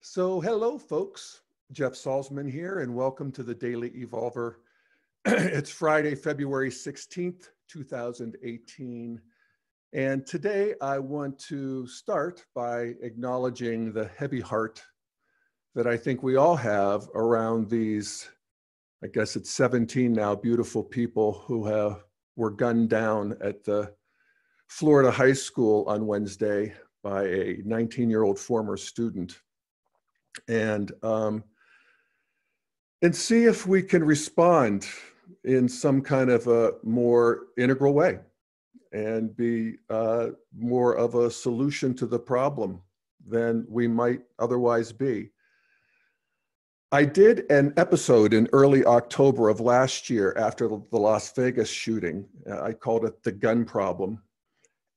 Hello, folks. Jeff Salzman here, and welcome to the Daily Evolver. It's Friday, February 16th, 2018. And today I want to start by acknowledging the heavy heart that I think we all have around these, I guess it's 17 now, beautiful people who were gunned down at the Florida high school on Wednesday by a 19-year-old former student. And see if we can respond in some kind of a more integral way and be more of a solution to the problem than we might otherwise be. I did an episode in early October of last year after the Las Vegas shooting. I called it The Gun Problem.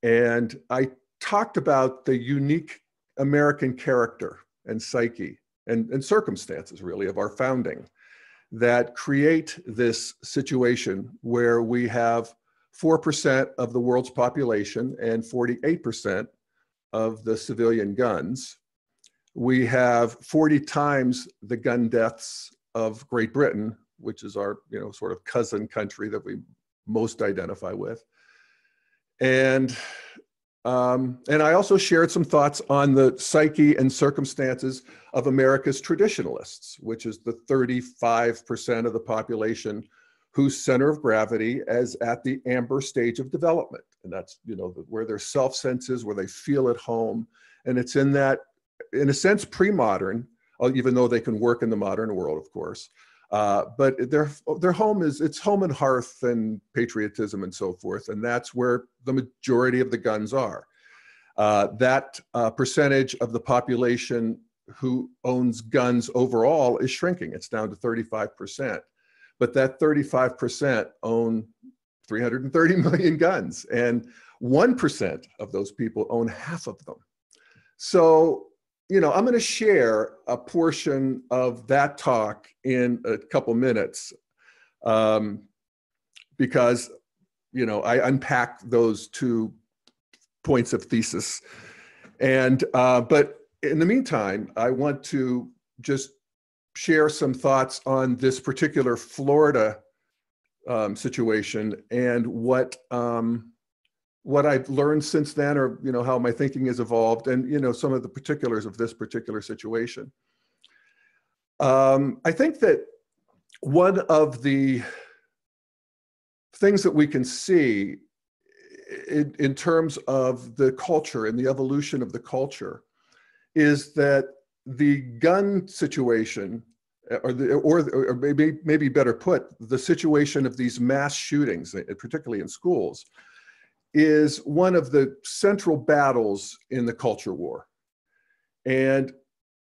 And I talked about the unique American character and psyche and circumstances, really, of our founding that create this situation where we have 4% of the world's population and 48% of the civilian guns. We have 40 times the gun deaths of Great Britain, which is our, sort of cousin country that we most identify with. And I also shared some thoughts on the psyche and circumstances of America's traditionalists, which is the 35% of the population whose center of gravity is at the amber stage of development. And that's, where their self-sense is, where they feel at home. And it's in that, in a sense, pre-modern, even though they can work in the modern world, of course. But their home it's home and hearth and patriotism and so forth. And that's where the majority of the guns are. That percentage of the population who owns guns overall is shrinking. It's down to 35%. But that 35% own 330 million guns. And 1% of those people own half of them. So, I'm going to share a portion of that talk in a couple minutes because, I unpack those two points of thesis. And, but in the meantime, I want to just share some thoughts on this particular Florida situation and what I've learned since then, or how my thinking has evolved, and some of the particulars of this particular situation. I think that one of the things that we can see in terms of the culture and the evolution of the culture is that the gun situation, or maybe better put, the situation of these mass shootings, particularly in schools, is one of the central battles in the culture war. And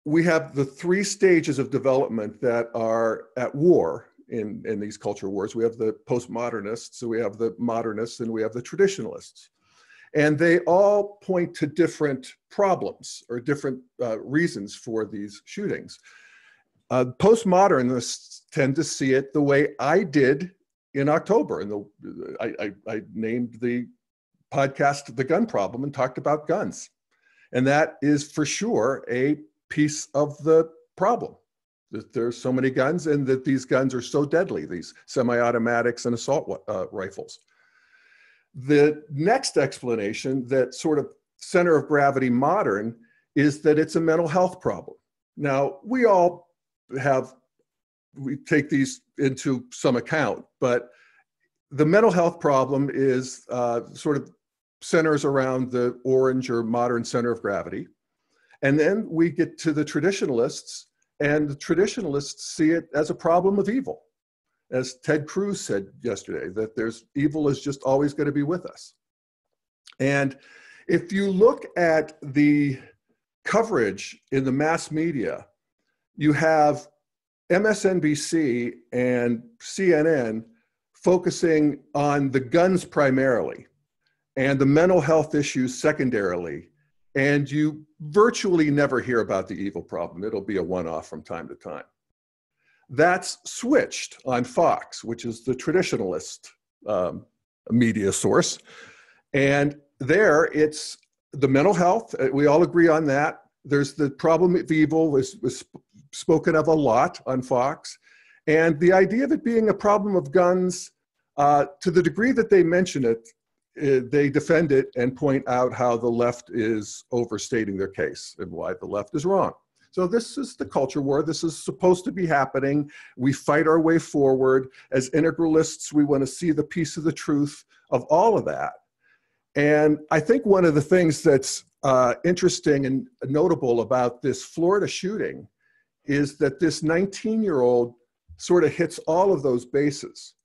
we have the three stages of development that are at war in these culture wars. We have the postmodernists, so we have the modernists, and we have the traditionalists. And they all point to different problems or different reasons for these shootings. Postmodernists tend to see it the way I did in October. And I named the podcast The Gun Problem and talked about guns. And that is for sure a piece of the problem, that there's so many guns and that these guns are so deadly, these semi-automatics and assault rifles. The next explanation, that sort of center of gravity modern, is that it's a mental health problem. Now, we take these into some account, but the mental health problem is sort of centers around the orange or modern center of gravity. And then we get to the traditionalists, and the traditionalists see it as a problem of evil. As Ted Cruz said yesterday, that evil is just always going to be with us. And if you look at the coverage in the mass media, you have MSNBC and CNN focusing on the guns primarily and the mental health issues secondarily. And you virtually never hear about the evil problem. It'll be a one-off from time to time. That's switched on Fox, which is the traditionalist media source. And there it's the mental health. We all agree on that. There's the problem of evil was spoken of a lot on Fox. And the idea of it being a problem of guns, to the degree that they mention it, they defend it and point out how the left is overstating their case and why the left is wrong. So this is the culture war. This is supposed to be happening. We fight our way forward. As integralists, we want to see the piece of the truth of all of that. And I think one of the things that's interesting and notable about this Florida shooting is that this 19-year-old sort of hits all of those bases.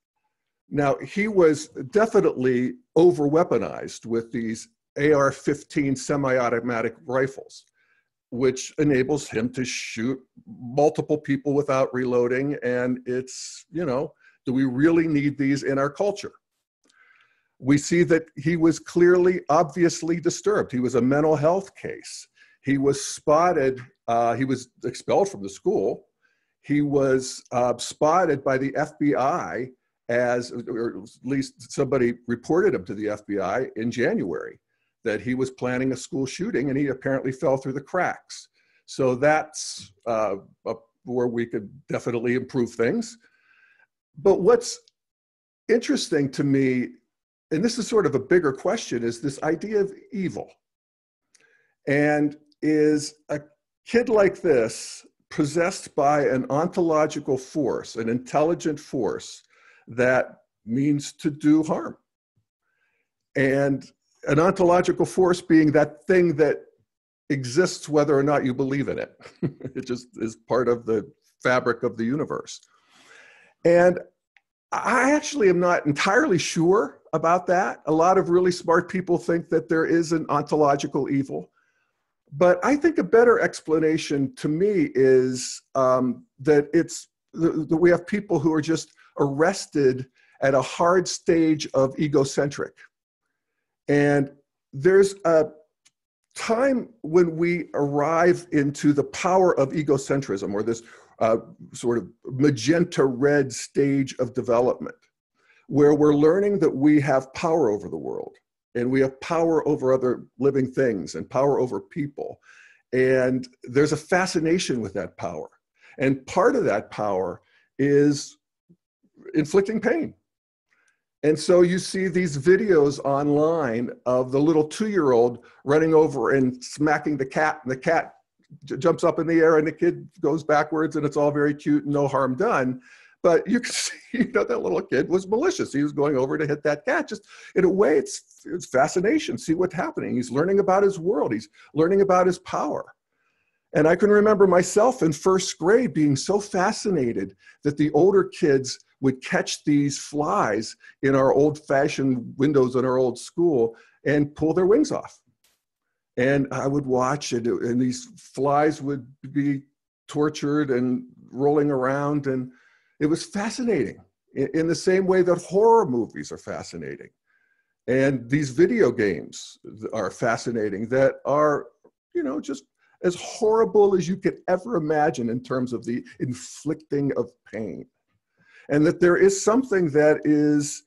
Now, he was definitely over-weaponized with these AR-15 semi-automatic rifles, which enables him to shoot multiple people without reloading. And it's, you know, do we really need these in our culture? We see that he was clearly, obviously disturbed. He was a mental health case. He was spotted, he was expelled from the school. He was spotted by the FBI as, or at least somebody reported him to the FBI in January, that he was planning a school shooting, and he apparently fell through the cracks. So that's where we could definitely improve things. But what's interesting to me, and this is sort of a bigger question, is this idea of evil. And is a kid like this possessed by an ontological force, an intelligent force that means to do harm? And an ontological force being that thing that exists whether or not you believe in it. It just is part of the fabric of the universe. And I actually am not entirely sure about that. A lot of really smart people think that there is an ontological evil. But I think a better explanation to me is that that we have people who are just arrested at a hard stage of egocentric. And there's a time when we arrive into the power of egocentrism, or this sort of magenta red stage of development, where we're learning that we have power over the world, and we have power over other living things and power over people. And there's a fascination with that power. And part of that power is inflicting pain. And so you see these videos online of the little 2-year-old running over and smacking the cat, and the cat jumps up in the air and the kid goes backwards, and it's all very cute and no harm done. But you can see, you know, that little kid was malicious. He was going over to hit that cat. Just in a way, it's fascination. See what's happening. He's learning about his world. He's learning about his power. And I can remember myself in first grade being so fascinated that the older kids would catch these flies in our old-fashioned windows in our old school and pull their wings off. And I would watch it, and these flies would be tortured and rolling around, and it was fascinating in the same way that horror movies are fascinating. And these video games are fascinating that are, you know, just as horrible as you could ever imagine in terms of the inflicting of pain. And that there is something that is,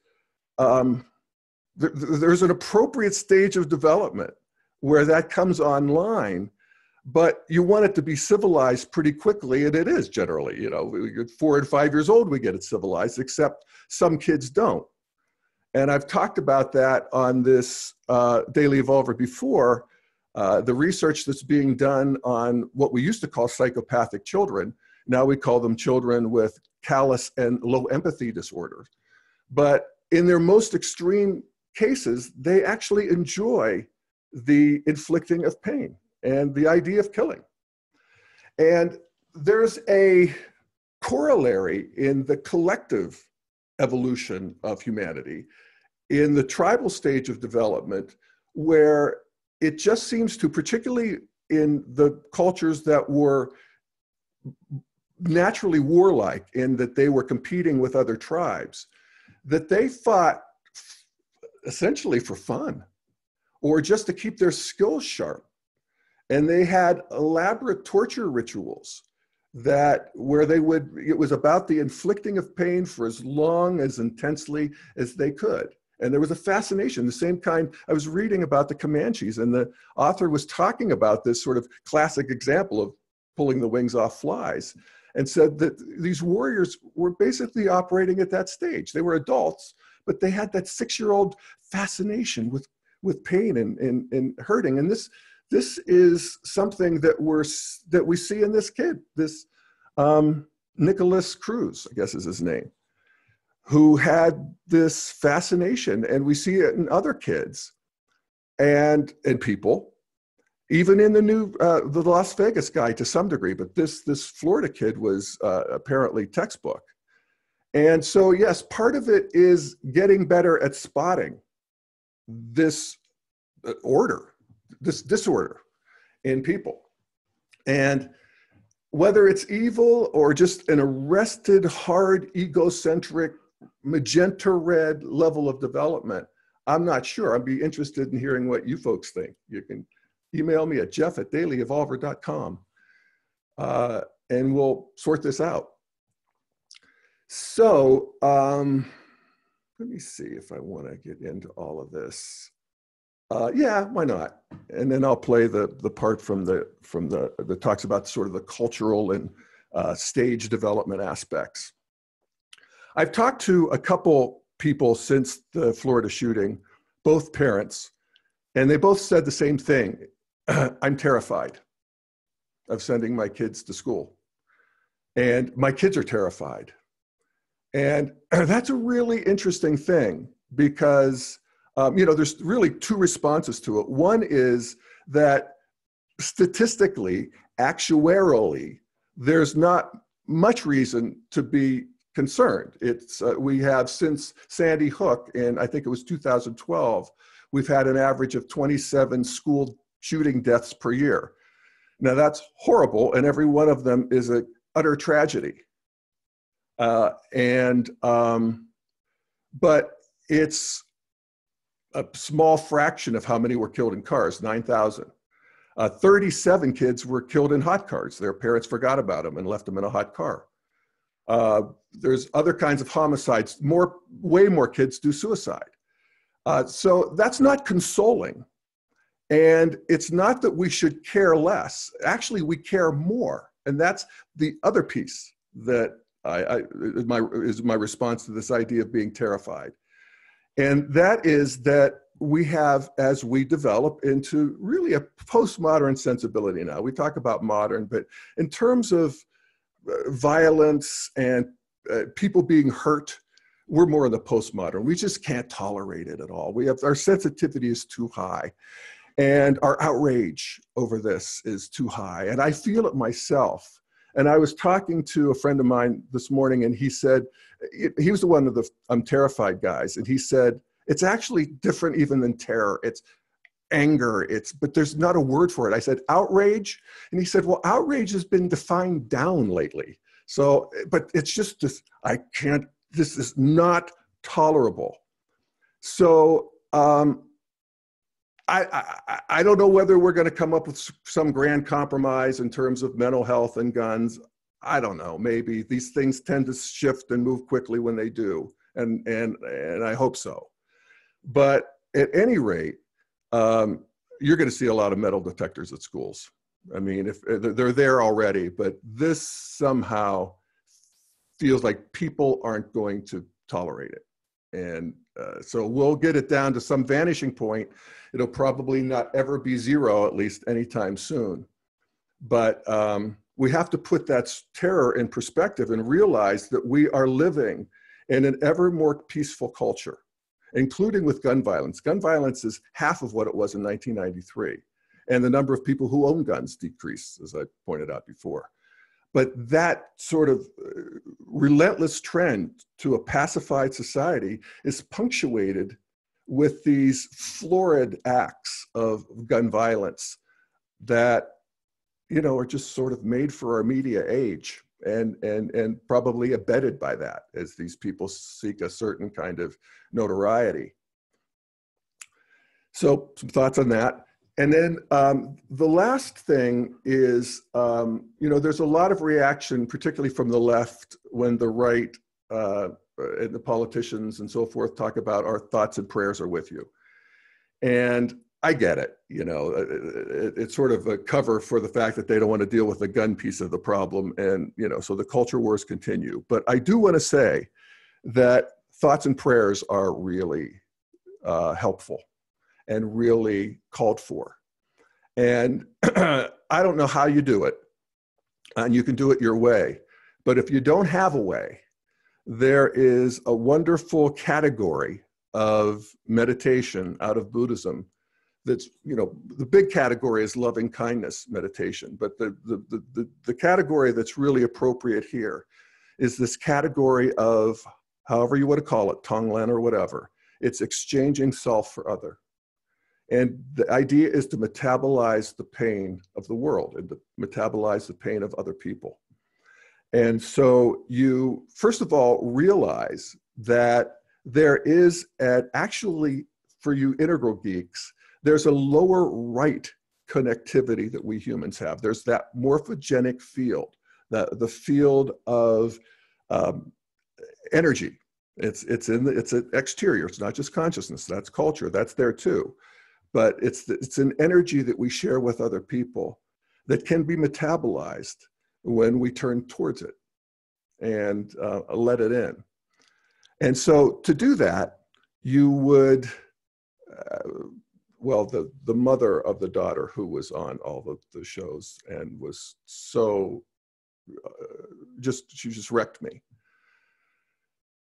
there's an appropriate stage of development where that comes online, but you want it to be civilized pretty quickly, and it is generally, you know, at 4 and 5 years old, we get it civilized, except some kids don't. And I've talked about that on this Daily Evolver before, the research that's being done on what we used to call psychopathic children. Now we call them children with callous and low empathy disorders. But in their most extreme cases, they actually enjoy the inflicting of pain and the idea of killing. And there's a corollary in the collective evolution of humanity, in the tribal stage of development, where it just seems to, particularly in the cultures that were naturally warlike in that they were competing with other tribes, that they fought essentially for fun or just to keep their skills sharp. And they had elaborate torture rituals that where they would, it was about the inflicting of pain for as long, as intensely as they could. And there was a fascination, the same kind. I was reading about the Comanches, and the author was talking about this sort of classic example of pulling the wings off flies, and said that these warriors were basically operating at that stage. They were adults, but they had that 6-year-old fascination with pain and hurting. And this is something that we see in this kid, this Nicholas Cruz, I guess is his name, who had this fascination, and we see it in other kids and people, even in the Las Vegas guy to some degree, but this Florida kid was apparently textbook. And so, yes, part of it is getting better at spotting this this disorder in people. And whether it's evil or just an arrested, hard, egocentric, magenta red level of development, I'm not sure. I'd be interested in hearing what you folks think. You can email me at jeff@dailyevolver.com, and we'll sort this out. So let me see if I want to get into all of this. Yeah, why not? And then I'll play the part from that talks about sort of the cultural and stage development aspects. I've talked to a couple people since the Florida shooting, both parents, and they both said the same thing. I'm terrified of sending my kids to school, and my kids are terrified. And that's a really interesting thing because there's really two responses to it. One is that statistically, actuarially, there's not much reason to be concerned. We have, since Sandy Hook in, I think it was 2012, we've had an average of 27 school shooting deaths per year. Now that's horrible, and every one of them is an utter tragedy. But it's a small fraction of how many were killed in cars, 9,000. 37 kids were killed in hot cars. Their parents forgot about them and left them in a hot car. There's other kinds of homicides. Way more kids do suicide. So that's not consoling. And it's not that we should care less. Actually, we care more. And that's the other piece that is my response to this idea of being terrified. And that is that we have, as we develop into really a postmodern sensibility now, we talk about modern, but in terms of violence and people being hurt, we're more in the postmodern. We just can't tolerate it at all. Our sensitivity is too high, and our outrage over this is too high. And I feel it myself. And I was talking to a friend of mine this morning, and he said, he was one of the I'm terrified guys. And he said, it's actually different even than terror. It's anger. but there's not a word for it. I said, outrage. And he said, well, outrage has been defined down lately. So, but it's just this, this is not tolerable. So I don't know whether we're going to come up with some grand compromise in terms of mental health and guns. I don't know. Maybe these things tend to shift and move quickly when they do, and I hope so. But at any rate, you're going to see a lot of metal detectors at schools. I mean, if they're there already, but this somehow feels like people aren't going to tolerate it. And so we'll get it down to some vanishing point. It'll probably not ever be zero, at least anytime soon. But we have to put that terror in perspective and realize that we are living in an ever more peaceful culture, including with gun violence. Gun violence is half of what it was in 1993. And the number of people who own guns decreased, as I pointed out before. But that sort of relentless trend to a pacified society is punctuated with these florid acts of gun violence that, are just sort of made for our media age and probably abetted by that as these people seek a certain kind of notoriety. So some thoughts on that. And then the last thing is, there's a lot of reaction, particularly from the left, when the right and the politicians and so forth talk about our thoughts and prayers are with you. And I get it, you know, it's sort of a cover for the fact that they don't want to deal with the gun piece of the problem. And, you know, so the culture wars continue. But I do want to say that thoughts and prayers are really helpful and really called for. And I don't know how you do it, and you can do it your way. But if you don't have a way, there is a wonderful category of meditation out of Buddhism that's, you know, the big category is loving kindness meditation. But the category that's really appropriate here is this category of, however you want to call it, Tonglen or whatever, it's exchanging self for other. And the idea is to metabolize the pain of the world and to metabolize the pain of other people. And so you, first of all, realize that there is actually, for you integral geeks, there's a lower right connectivity that we humans have. There's that morphogenic field, the field of energy. It's an exterior. It's not just consciousness. That's culture. That's there too. But it's an energy that we share with other people that can be metabolized when we turn towards it and let it in. And so to do that, you would, well, the mother of the daughter who was on all of the shows and was so, she just wrecked me.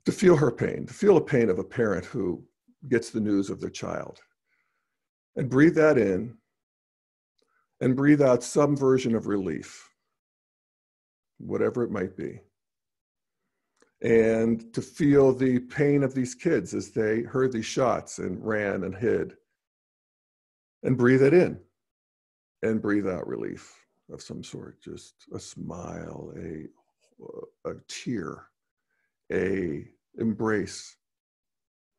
To feel her pain, to feel the pain of a parent who gets the news of their child. And breathe that in and breathe out some version of relief, whatever it might be. And to feel the pain of these kids as they heard these shots and ran and hid. And breathe it in and breathe out relief of some sort, just a smile, a tear, a embrace,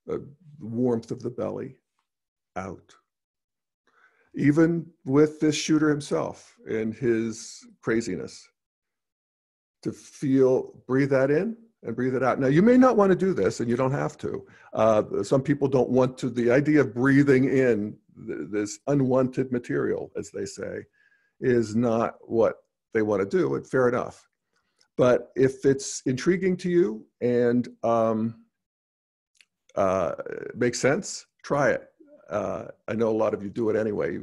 a warmth of the belly out. Even with this shooter himself and his craziness, to feel, breathe that in and breathe it out. Now, you may not want to do this, and you don't have to. Some people don't want to. The idea of breathing in this unwanted material, as they say, is not what they want to do, and fair enough. But if it's intriguing to you and makes sense, try it. I know a lot of you do it anyway.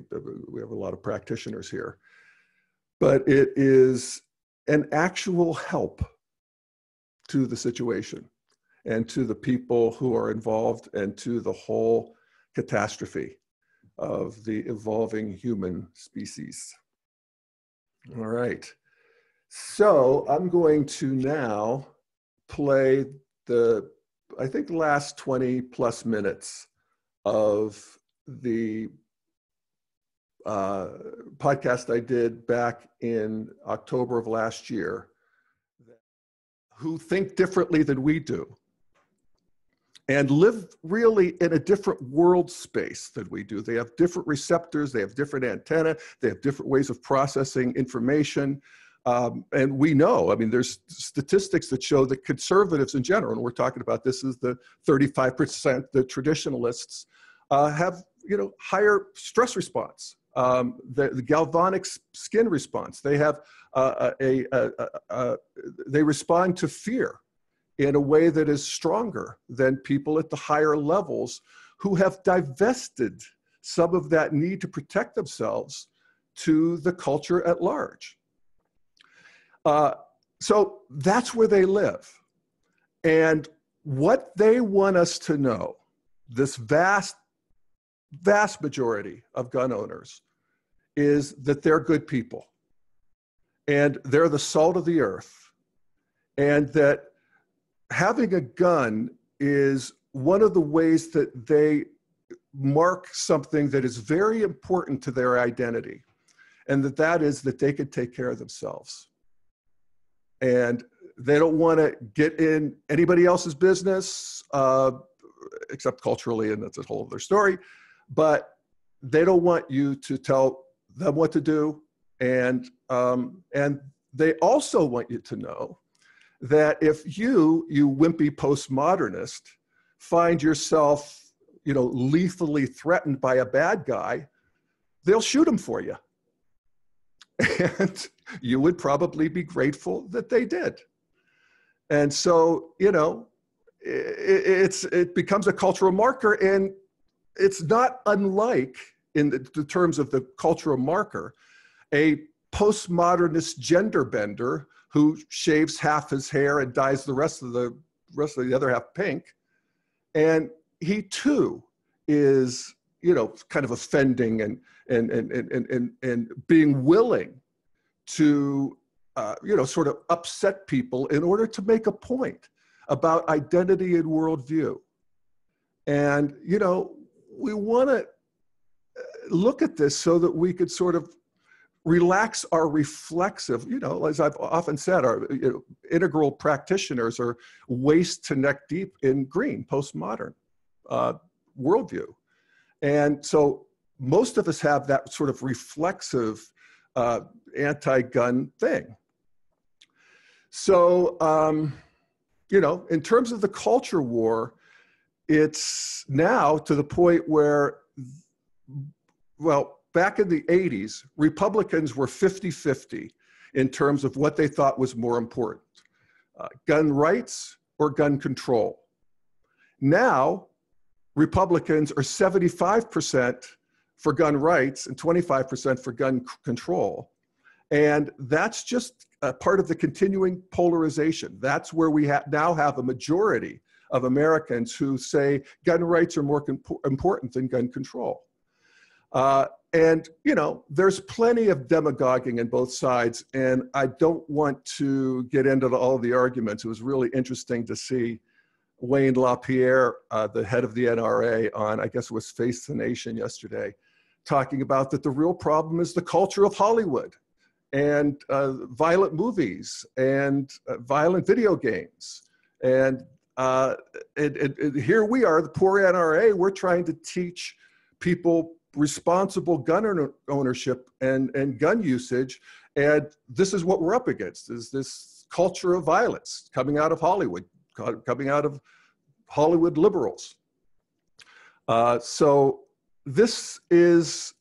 We have a lot of practitioners here. But it is an actual help to the situation and to the people who are involved and to the whole catastrophe of the evolving human species. All right. So I'm going to now play I think the last 20 plus minutes of the podcast I did back in October of last year, who think differently than we do and live really in a different world space than we do. They have different receptors, they have different antennae, they have different ways of processing information. And we know, I mean, there's statistics that show that conservatives in general, and we're talking about this is the 35%, the traditionalists, have, you know, higher stress response, the galvanic skin response. They have they respond to fear in a way that is stronger than people at the higher levels who have divested some of that need to protect themselves to the culture at large. So that's where they live. And what they want us to know, this vast majority of gun owners, is that they're good people and they're the salt of the earth, and that having a gun is one of the ways that they mark something that is very important to their identity, and that is that they can take care of themselves. And they don't want to get in anybody else's business, except culturally, and that's a whole other story. But they don't want you to tell them what to do. And they also want you to know that if you wimpy postmodernist, find yourself, lethally threatened by a bad guy, they'll shoot him for you. And you would probably be grateful that they did. And so, it becomes a cultural marker, and it's not unlike, in the terms of the cultural marker, a postmodernist gender bender who shaves half his hair and dyes the rest of the other half pink. And he too is, kind of offending and being willing to, sort of upset people in order to make a point about identity and worldview. And, we want to look at this so that we could sort of relax our reflexive, as I've often said, our integral practitioners are waist to neck deep in green, postmodern worldview. And so most of us have that sort of reflexive anti-gun thing. So, in terms of the culture war, it's now to the point where, well, back in the 80s, Republicans were 50-50 in terms of what they thought was more important, gun rights or gun control. Now, Republicans are 75% for gun rights and 25% for gun control. And that's just a part of the continuing polarization. That's where we now have a majority of Americans who say gun rights are more important than gun control. And, there's plenty of demagoguing in both sides, and I don't want to get into all of the arguments. It was really interesting to see Wayne LaPierre, the head of the NRA, on, I guess it was Face the Nation yesterday, talking about that the real problem is the culture of Hollywood and violent movies and violent video games. And here we are, the poor NRA, we're trying to teach people responsible gun ownership and gun usage. And this is what we're up against, is this culture of violence coming out of Hollywood, coming out of Hollywood liberals. So this is,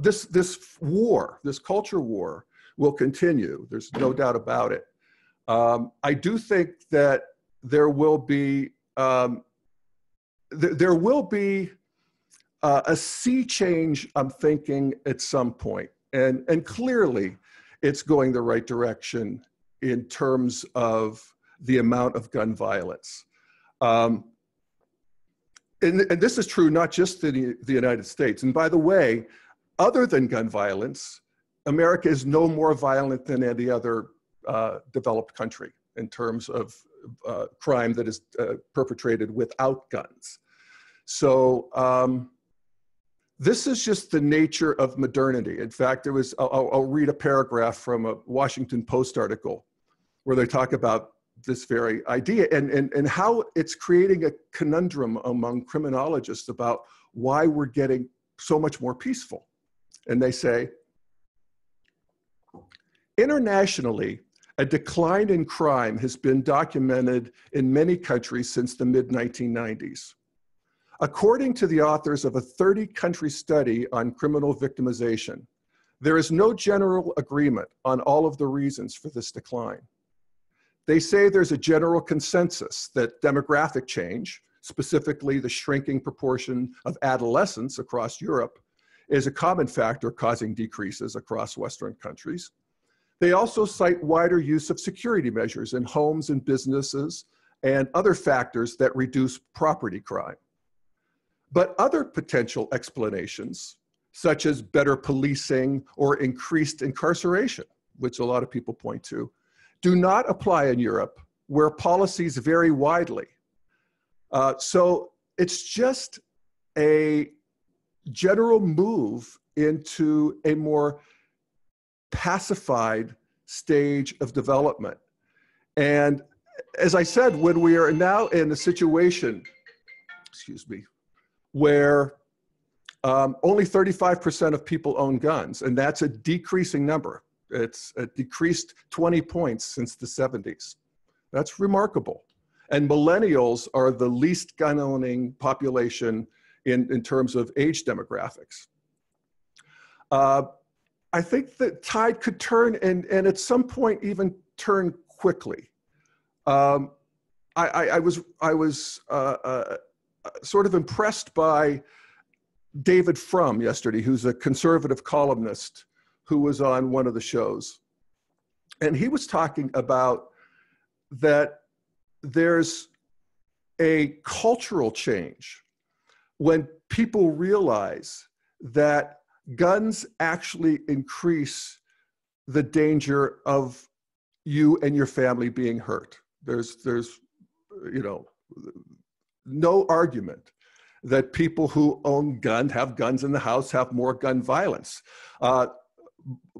this war, this culture war will continue. There's no doubt about it. I do think that there will be a sea change, I'm thinking, at some point. And clearly it's going the right direction in terms of the amount of gun violence. And this is true not just in the United States. And by the way, other than gun violence, America is no more violent than any other developed country in terms of crime that is perpetrated without guns. So this is just the nature of modernity. In fact, I'll read a paragraph from a Washington Post article where they talk about this very idea and how it's creating a conundrum among criminologists about why we're getting so much more peaceful. And they say, internationally, a decline in crime has been documented in many countries since the mid-1990s. According to the authors of a 30-country study on criminal victimization, there is no general agreement on all of the reasons for this decline. They say there's a general consensus that demographic change, specifically the shrinking proportion of adolescents across Europe, is a common factor causing decreases across Western countries. They also cite wider use of security measures in homes and businesses and other factors that reduce property crime. But other potential explanations, such as better policing or increased incarceration, which a lot of people point to, do not apply in Europe, where policies vary widely. So it's just a general move into a more pacified stage of development. And as I said, when we are now in a situation, where only 35% of people own guns, and that's a decreasing number. It's decreased 20 points since the 70s. That's remarkable. And millennials are the least gun-owning population in terms of age demographics. I think the tide could turn and at some point even turn quickly. I was sort of impressed by David Frum yesterday, who's a conservative columnist who was on one of the shows. And he was talking about that there's a cultural change when people realize that guns actually increase the danger of you and your family being hurt. There's you know, no argument that people who own guns, have guns in the house, have more gun violence.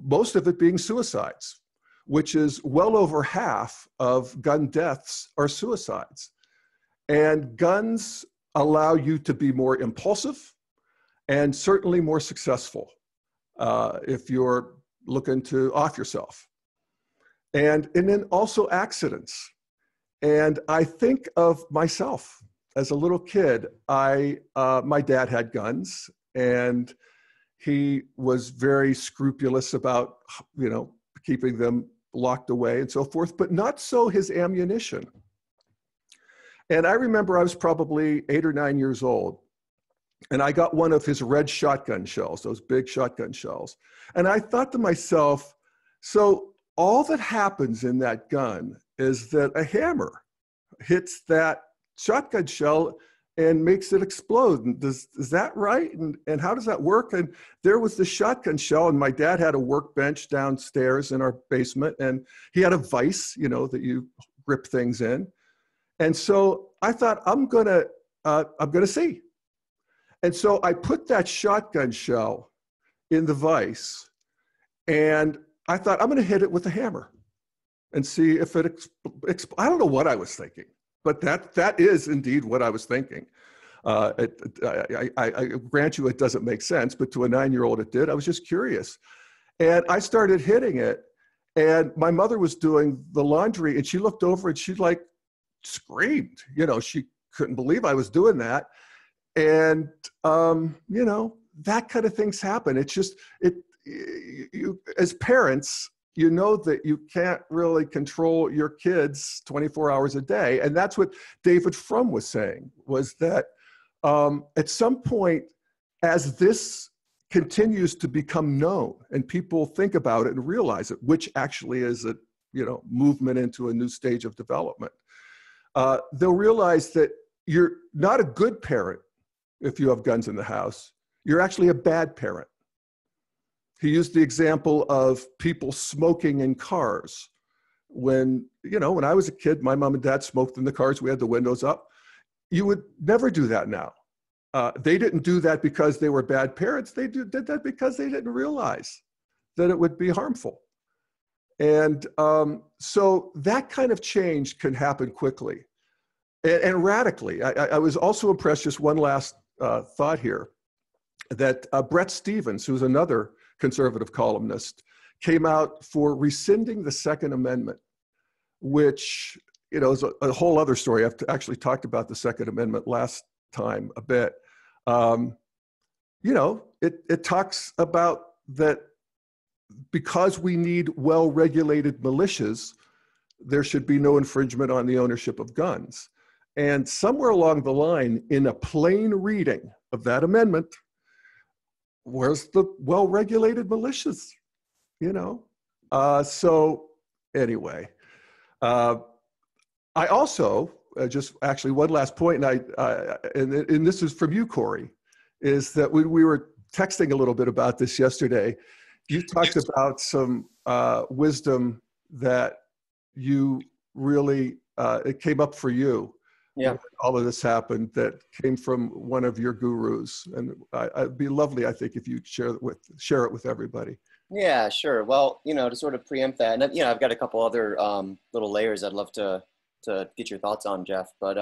Most of it being suicides, which is well over half of gun deaths are suicides. And guns allow you to be more impulsive and certainly more successful if you're looking to off yourself. And then also accidents. And I think of myself as a little kid. My dad had guns, and he was very scrupulous about, you know, keeping them locked away and so forth, but not so his ammunition. And I remember I was probably 8 or 9 years old, and I got one of his red shotgun shells, those big shotgun shells. And I thought to myself, so all that happens in that gun is that a hammer hits that shotgun shell and makes it explode. And is that right? And how does that work? And there was the shotgun shell, and my dad had a workbench downstairs in our basement, and he had a vise, you know, that you grip things in. And so I thought, I'm gonna see. And so I put that shotgun shell in the vise, and I thought, I'm gonna hit it with a hammer and see if it I don't know what I was thinking, but that is indeed what I was thinking. I grant you it doesn't make sense, but to a 9-year-old it did. I was just curious. And I started hitting it, and my mother was doing the laundry, and she looked over and she like screamed. You know, she couldn't believe I was doing that. And, you know, that kind of things happen. It's just, you as parents, you know that you can't really control your kids 24 hours a day. And that's what David Frum was saying, was that at some point, as this continues to become known and people think about it and realize it, which actually is a, you know, movement into a new stage of development, they'll realize that you're not a good parent if you have guns in the house. You're actually a bad parent. He used the example of people smoking in cars. When, you know, when I was a kid, my mom and dad smoked in the cars. We had the windows up. You would never do that now. They didn't do that because they were bad parents. They did that because they didn't realize that it would be harmful. And so that kind of change can happen quickly and radically. I was also impressed, just one last thought here, that Bret Stephens, who's another conservative columnist, came out for rescinding the Second Amendment, which, you know, is a whole other story. I've actually talked about the Second Amendment last time a bit. You know, it talks about that because we need well-regulated militias, there should be no infringement on the ownership of guns. And somewhere along the line, in a plain reading of that amendment, where's the well-regulated militias, you know? So anyway, I also, just actually one last point, and this is from you, Corey, is that we were texting a little bit about this yesterday. You talked about some wisdom that you really, it came up for you. Yeah, all of this happened, that came from one of your gurus, and it'd be lovely, I think, if you share it with everybody. Yeah, sure. Well, you know, to sort of preempt that, and you know, I've got a couple other little layers I'd love to get your thoughts on, Jeff. But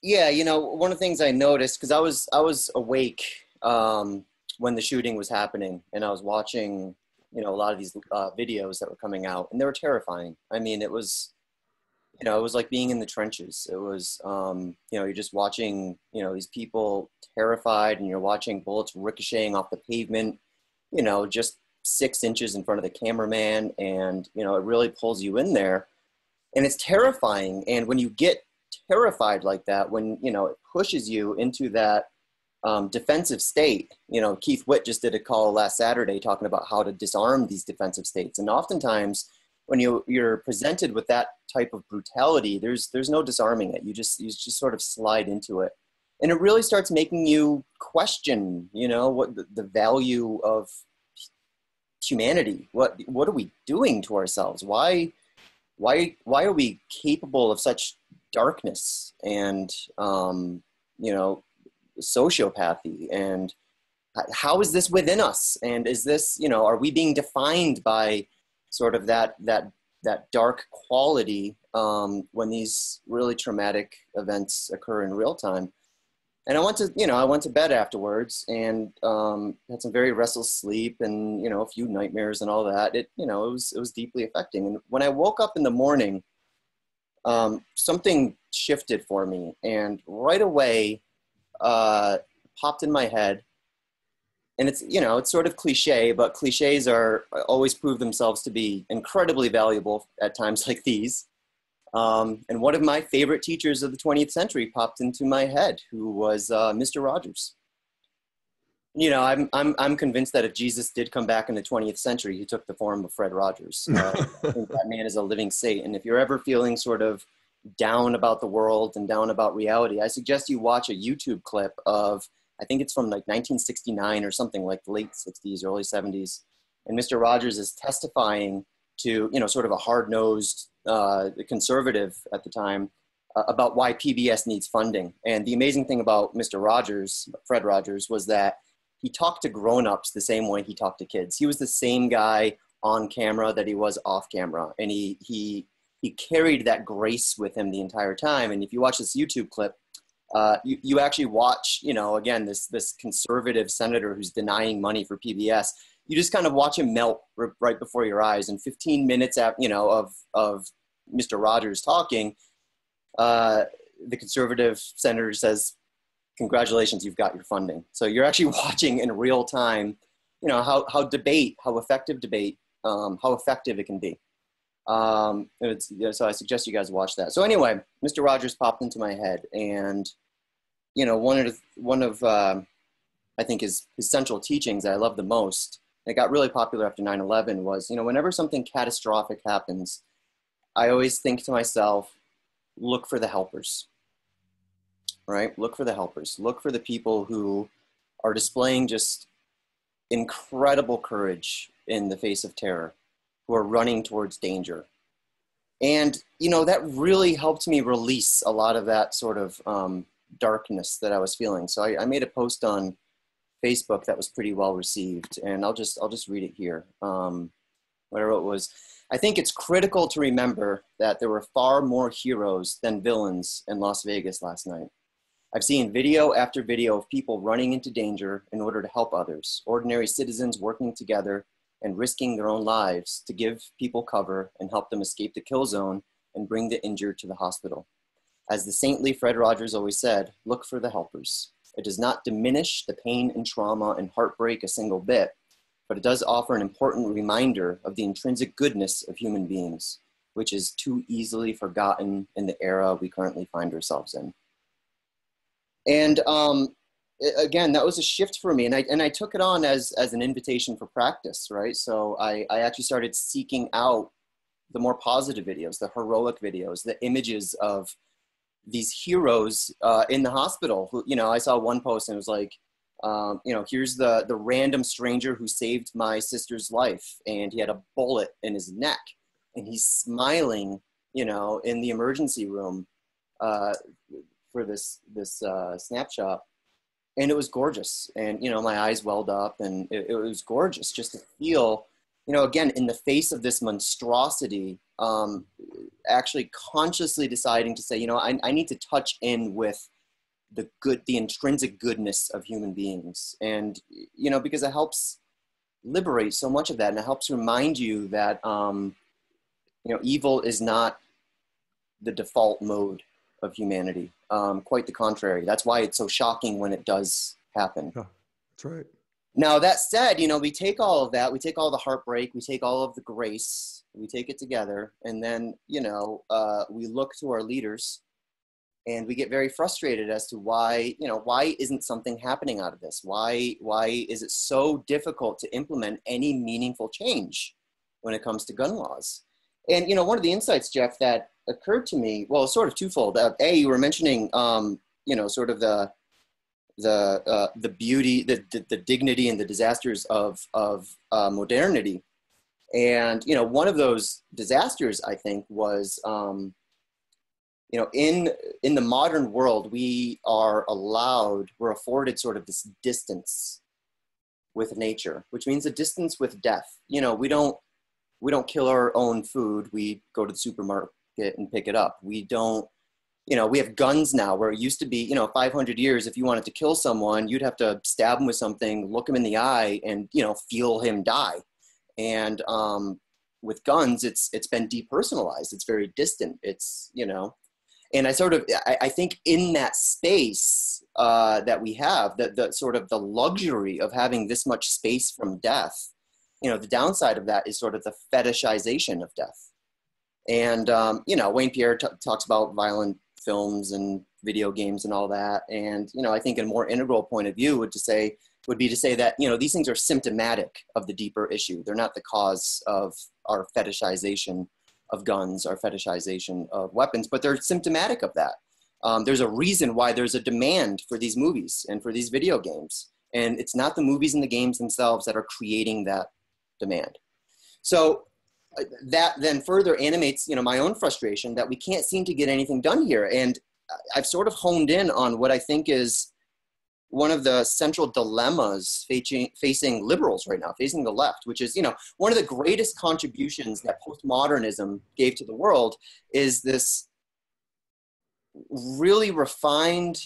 yeah, you know, one of the things I noticed, because I was awake when the shooting was happening, and I was watching a lot of these videos that were coming out, and they were terrifying. I mean, it was, it was like being in the trenches. It was, you're just watching, these people terrified, and you're watching bullets ricocheting off the pavement, just 6 inches in front of the cameraman. And, it really pulls you in there, and it's terrifying. And when you get terrified like that, when, it pushes you into that defensive state, Keith Witt just did a call last Saturday talking about how to disarm these defensive states. And oftentimes when you're presented with that type of brutality, there's no disarming it. You just sort of slide into it. And it really starts making you question, what the value of humanity. What are we doing to ourselves? Why are we capable of such darkness and, sociopathy? And how is this within us? And is this, are we being defined by sort of that dark quality when these really traumatic events occur in real time? And I went to bed afterwards, and had some very restless sleep, and a few nightmares and all that. It was deeply affecting. And when I woke up in the morning, something shifted for me, and right away popped in my head. And it's sort of cliche, but cliches always prove themselves to be incredibly valuable at times like these. And one of my favorite teachers of the 20th century popped into my head, who was Mr. Rogers. I'm convinced that if Jesus did come back in the 20th century, he took the form of Fred Rogers. I think that man is a living saint. And if you're ever feeling sort of down about the world and down about reality, I suggest you watch a YouTube clip of, I think it's from like 1969 or something, like the late 60s, early 70s. And Mr. Rogers is testifying to, sort of a hard-nosed conservative at the time, about why PBS needs funding. And the amazing thing about Mr. Rogers, Fred Rogers, was that he talked to grown-ups the same way he talked to kids. He was the same guy on camera that he was off camera. And he carried that grace with him the entire time. And if you watch this YouTube clip, you actually watch, again, this conservative senator who's denying money for PBS. You just kind of watch him melt right before your eyes. And 15 minutes of Mr. Rogers talking, the conservative senator says, "Congratulations, you've got your funding." So you're actually watching in real time, how effective debate, how effective it can be. So I suggest you guys watch that. So anyway, Mr. Rogers popped into my head, and one of I think his central teachings that I love the most, and it got really popular after 9/11, was whenever something catastrophic happens, I always think to myself, look for the helpers. Right? Look for the helpers. Look for the people who are displaying just incredible courage in the face of terror, who are running towards danger. And, that really helped me release a lot of that sort of darkness that I was feeling. So I made a post on Facebook that was pretty well received, and I'll just read it here. What I wrote was, "I think it's critical to remember that there were far more heroes than villains in Las Vegas last night. I've seen video after video of people running into danger in order to help others, ordinary citizens working together and risking their own lives to give people cover and help them escape the kill zone and bring the injured to the hospital. As the saintly Fred Rogers always said, look for the helpers. It does not diminish the pain and trauma and heartbreak a single bit, but it does offer an important reminder of the intrinsic goodness of human beings, which is too easily forgotten in the era we currently find ourselves in." And again, that was a shift for me, and I took it on as an invitation for practice, right? So I actually started seeking out the more positive videos, the heroic videos, the images of these heroes in the hospital. Who, I saw one post and it was like, here's the random stranger who saved my sister's life, and he had a bullet in his neck, and he's smiling, in the emergency room for this snapshot. And it was gorgeous. And, my eyes welled up, and it was gorgeous just to feel, again, in the face of this monstrosity, actually consciously deciding to say, I need to touch in with the intrinsic goodness of human beings. And, because it helps liberate so much of that, and it helps remind you that evil is not the default mode of humanity. Quite the contrary. That's why it's so shocking when it does happen. Yeah, that's right. Now, that said, we take all of that, we take all the heartbreak, we take all of the grace, we take it together, and then, we look to our leaders, and we get very frustrated as to why isn't something happening out of this? Why is it so difficult to implement any meaningful change when it comes to gun laws? And, one of the insights, Jeff, that occurred to me, well, sort of twofold. You were mentioning, sort of the beauty, the dignity and the disasters of modernity. And, one of those disasters, I think, was, in the modern world, we're afforded sort of this distance with nature, which means a distance with death. We don't kill our own food. We go to the supermarket and pick it up. We don't, we have guns now, where it used to be, 500 years, if you wanted to kill someone, you'd have to stab him with something, look him in the eye, and, feel him die. And with guns, it's been depersonalized. It's very distant. It's, and I think in that space that we have, the sort of the luxury of having this much space from death, the downside of that is sort of the fetishization of death. And, Wayne Pierre talks about violent films and video games and all that. And, I think a more integral point of view would be to say that, these things are symptomatic of the deeper issue. They're not the cause of our fetishization of guns, our fetishization of weapons, but they're symptomatic of that. There's a reason why there's a demand for these movies and for these video games. And it's not the movies and the games themselves that are creating that demand. So that then further animates, my own frustration that we can't seem to get anything done here. And I've sort of honed in on what I think is one of the central dilemmas facing liberals right now, facing the left, which is, one of the greatest contributions that postmodernism gave to the world is this really refined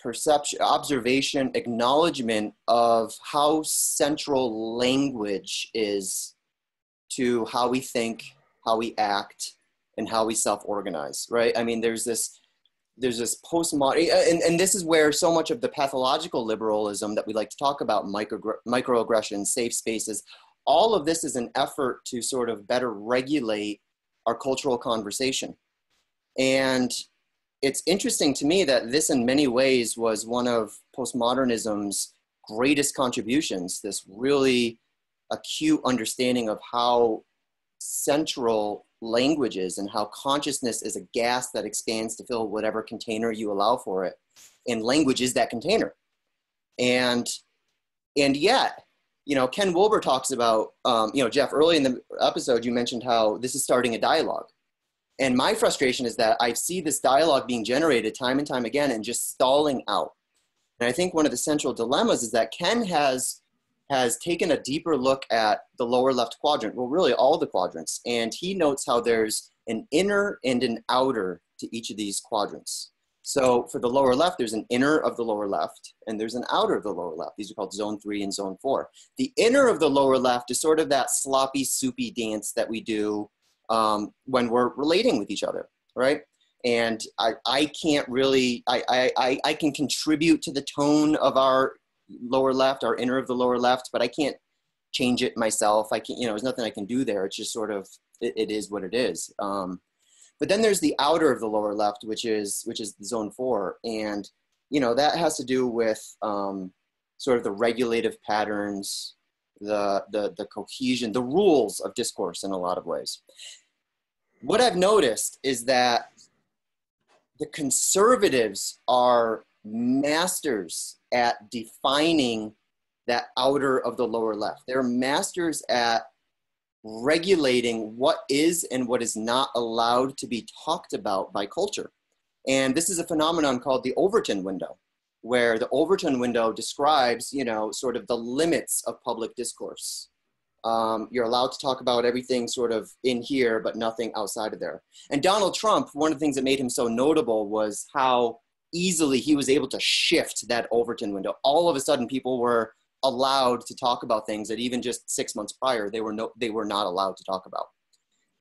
perception, observation, acknowledgement of how central language is to how we think, how we act, and how we self-organize, right? I mean, there's this postmodern, and this is where so much of the pathological liberalism that we like to talk about, microaggressions, safe spaces, all of this is an effort to sort of better regulate our cultural conversation. And it's interesting to me that this in many ways was one of postmodernism's greatest contributions, this really acute understanding of how central language is and how consciousness is a gas that expands to fill whatever container you allow for it. And language is that container. And yet, Ken Wilber talks about, Jeff, early in the episode, you mentioned how this is starting a dialogue. And my frustration is that I see this dialogue being generated time and time again and just stalling out. And I think one of the central dilemmas is that Ken has taken a deeper look at the lower left quadrant, well, really all the quadrants. And he notes how there's an inner and an outer to each of these quadrants. So for the lower left, there's an inner of the lower left, and there's an outer of the lower left. These are called zone 3 and zone 4. The inner of the lower left is sort of that sloppy, soupy dance that we do when we're relating with each other, right? And I can't really, I can contribute to the tone of our lower left, our inner of the lower left, but I can't change it myself. I can't, there's nothing I can do there. It's just sort of, it is what it is. But then there's the outer of the lower left, which is zone 4. And, that has to do with sort of the regulative patterns, the cohesion, the rules of discourse in a lot of ways. What I've noticed is that the conservatives are masters at defining that outer of the lower left. They're masters at regulating what is and what is not allowed to be talked about by culture. And this is a phenomenon called the Overton Window, where the Overton Window describes, sort of the limits of public discourse. You're allowed to talk about everything sort of in here, but nothing outside of there. And Donald Trump, one of the things that made him so notable was how easily he was able to shift that Overton Window. All of a sudden, people were allowed to talk about things that even just 6 months prior, they were not allowed to talk about.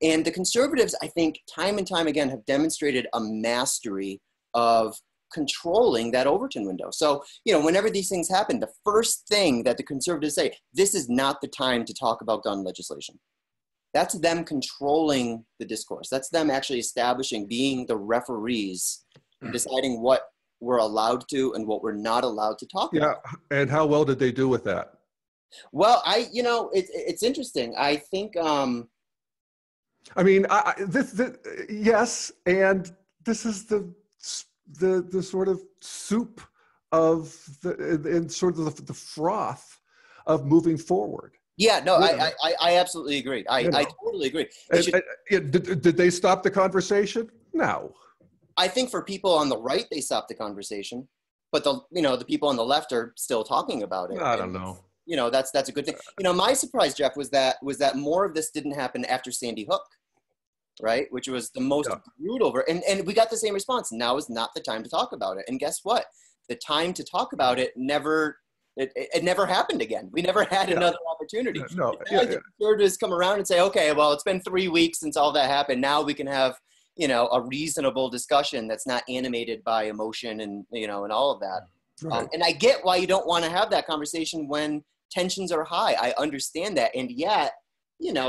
And the conservatives, I think, time and time again, have demonstrated a mastery of controlling that Overton window. So, whenever these things happen, the first thing that the conservatives say, this is not the time to talk about gun legislation. That's them controlling the discourse. That's them actually establishing, being the referees, and deciding what we're allowed to and what we're not allowed to talk about. Yeah, and how well did they do with that? Well, it's interesting. I think, I mean, yes, and this is the sort of soup of and sort of the froth of moving forward. Yeah, no, I absolutely agree. I totally agree. Did they stop the conversation? No. I think for people on the right, they stopped the conversation, but the people on the left are still talking about it. I don't know. That's a good thing. My surprise, Jeff, was that more of this didn't happen after Sandy Hook, right? Which was the most brutal. And we got the same response. Now is not the time to talk about it. And guess what? The time to talk about it never happened again. We never had another opportunity. The conservatives come around and say, okay, well, it's been 3 weeks since all that happened. Now we can have, a reasonable discussion that's not animated by emotion and all of that. Right. And I get why you don't want to have that conversation when tensions are high. I understand that. And yet,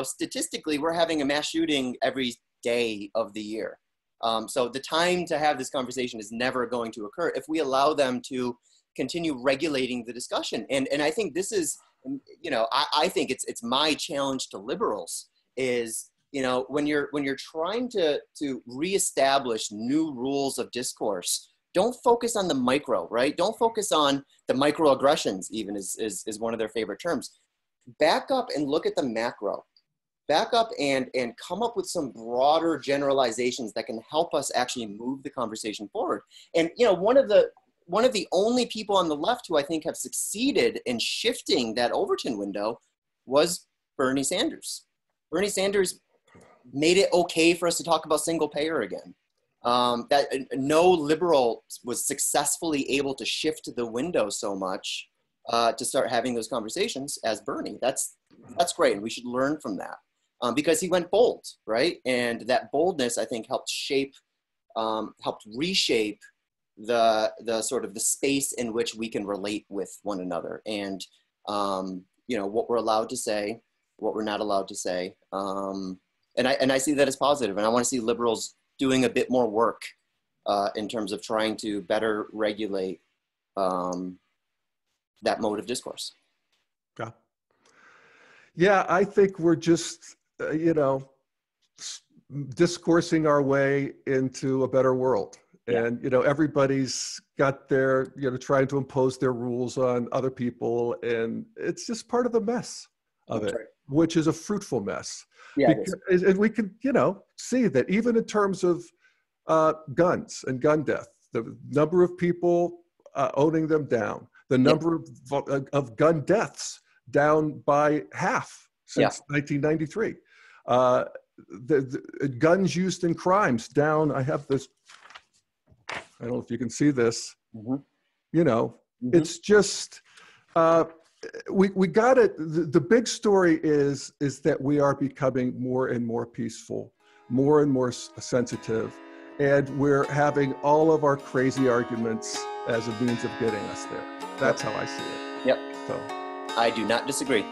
statistically, we're having a mass shooting every day of the year. So the time to have this conversation is never going to occur if we allow them to continue regulating the discussion. And I think this is, I think it's my challenge to liberals is, when you're trying to reestablish new rules of discourse, don't focus on the micro, right? Don't focus on the microaggressions, even is one of their favorite terms. Back up and look at the macro. Back up and come up with some broader generalizations that can help us actually move the conversation forward. And, one of the only people on the left who I think have succeeded in shifting that Overton window was Bernie Sanders. Bernie Sanders made it okay for us to talk about single payer again. That no liberal was successfully able to shift the window so much to start having those conversations as Bernie. That's great, and we should learn from that because he went bold, right? And that boldness, I think, helped reshape the sort of the space in which we can relate with one another, and what we're allowed to say, what we're not allowed to say, and I see that as positive, and I want to see liberals doing a bit more work in terms of trying to better regulate that mode of discourse. Yeah, I think we're just, discoursing our way into a better world. And, everybody's got their, trying to impose their rules on other people. And it's just part of the mess of it, which is a fruitful mess. Yeah, and we can, see that even in terms of guns and gun death, the number of people owning them down, the number of gun deaths down by half since 1993. The guns used in crimes down. I have this. I don't know if you can see this. It's just we got it. The big story is that we are becoming more and more peaceful, more and more sensitive, and we're having all of our crazy arguments as a means of getting us there. That's how I see it. Yep. So I do not disagree.